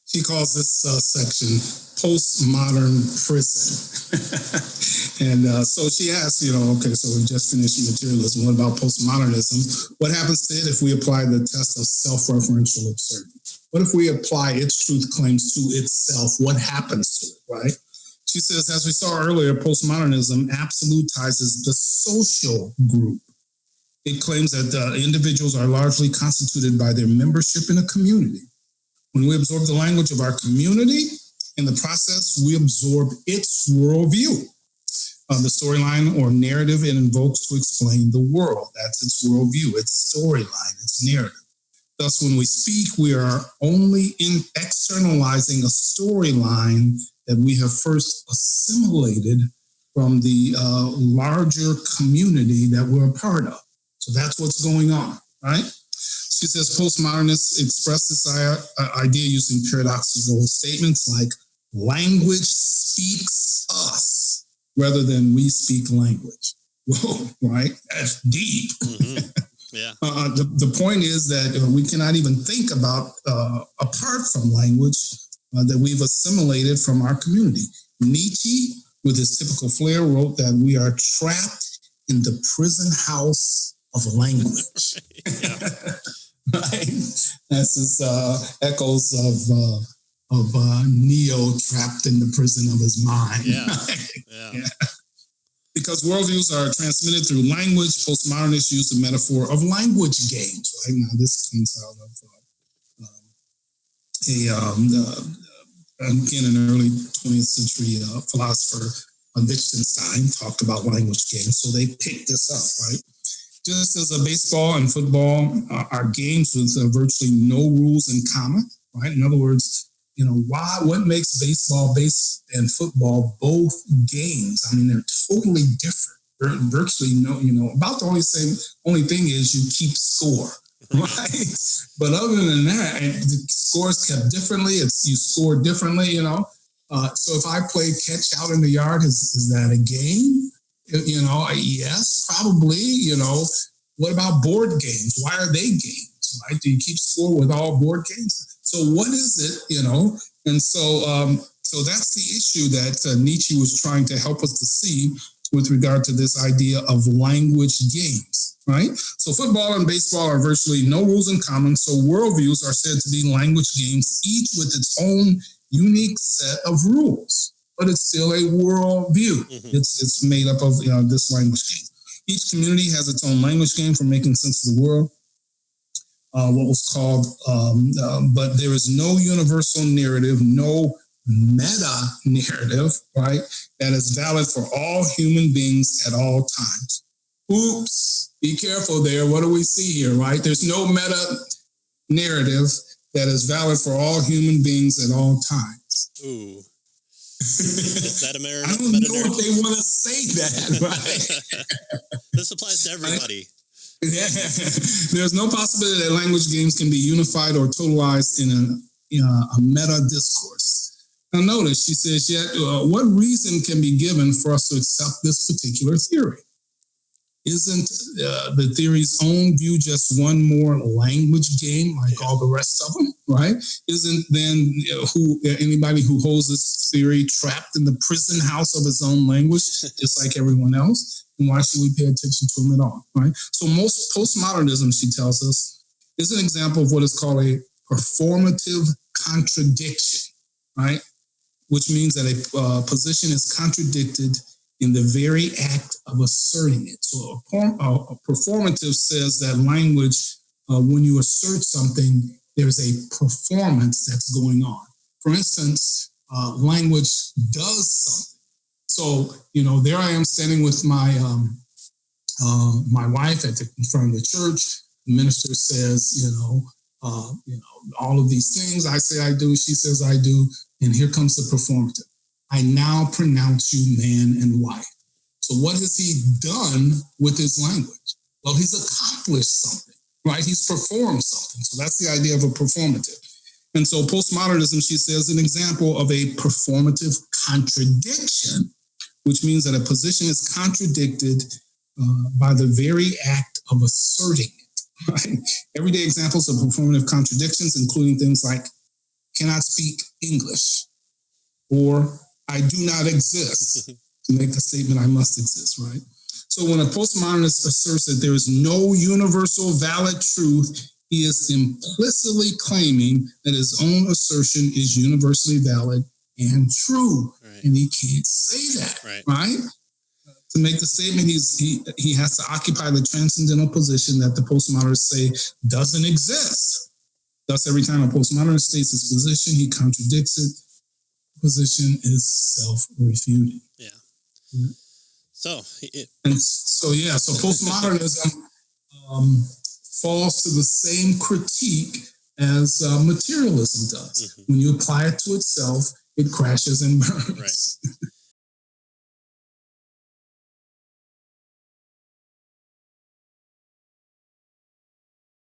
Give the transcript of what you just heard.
She calls this section postmodern prison. And so she asks, okay, so we just finished materialism. What about postmodernism? What happens to it if we apply the test of self-referential absurdity? What if we apply its truth claims to itself? What happens to it, right? She says, as we saw earlier, postmodernism absolutizes the social group. It claims that individuals are largely constituted by their membership in a community. When we absorb the language of our community, in the process, we absorb its worldview. The storyline or narrative it invokes to explain the world. That's its worldview, its storyline, its narrative. Thus, when we speak, we are only externalizing a storyline that we have first assimilated from the larger community that we're a part of. So that's what's going on, right? She says postmodernists express this idea using paradoxical statements like language speaks us rather than we speak language. Whoa, right? That's deep. Mm-hmm. Yeah. The point is that we cannot even think about, apart from language, that we've assimilated from our community. Nietzsche, with his typical flair, wrote that we are trapped in the prison house of language. Right? That's his echoes of Neo trapped in the prison of his mind. Yeah. Because worldviews are transmitted through language, postmodernists use the metaphor of language games. Right now, this comes out of again, an early 20th century philosopher, Wittgenstein, talked about language games. So they picked this up, right? Just as a baseball and football are games with virtually no rules in common, right? In other words, what makes baseball, and football both games? I mean, they're totally different. Virtually no, about the only thing is you keep score, right? But other than that, the score is kept differently. You score differently, So if I play catch out in the yard, is that a game? Yes, probably. What about board games? Why are they games, right? Do you keep score with all board games? So what is it, And so that's the issue that Nietzsche was trying to help us to see with regard to this idea of language games, right? So football and baseball are virtually no rules in common. So worldviews are said to be language games, each with its own unique set of rules. But it's still a worldview. Mm-hmm. It's made up of this language game. Each community has its own language game for making sense of the world. What was called, but there is no universal narrative, no meta-narrative, right, that is valid for all human beings at all times. Oops, be careful there. What do we see here, right? There's no meta-narrative that is valid for all human beings at all times. Ooh. Is that American? I don't know if they want to say that, right? This applies to everybody. Yeah. There's no possibility that language games can be unified or totalized in a meta discourse. Now notice, she says, yet what reason can be given for us to accept this particular theory? Isn't the theory's own view just one more language game like all the rest of them, right? Isn't then anybody who holds this theory trapped in the prison house of his own language, just like everyone else? And why should we pay attention to him at all, right? So most postmodernism, she tells us, is an example of what is called a performative contradiction, right? Which means that a position is contradicted in the very act of asserting it. So a performative says that language, when you assert something, there's a performance that's going on. For instance, language does something. So, there I am standing with my my wife in front of the church. The minister says, all of these things. I say I do, she says I do, and here comes the performative. I now pronounce you man and wife. So what has he done with his language? Well, he's accomplished something, right? He's performed something. So that's the idea of a performative. And so postmodernism, she says, an example of a performative contradiction, which means that a position is contradicted by the very act of asserting it, right? Everyday examples of performative contradictions, including things like cannot speak English, or I do not exist to make the statement I must exist, right? So when a postmodernist asserts that there is no universal valid truth, he is implicitly claiming that his own assertion is universally valid and true. Right. And he can't say that, right? To make the statement, he has to occupy the transcendental position that the postmodernists say doesn't exist. Thus, every time a postmodernist states his position, he contradicts it. The position is self-refuting. Yeah. Mm-hmm. So postmodernism falls to the same critique as materialism does. Mm-hmm. When you apply it to itself, it crashes and burns. Right.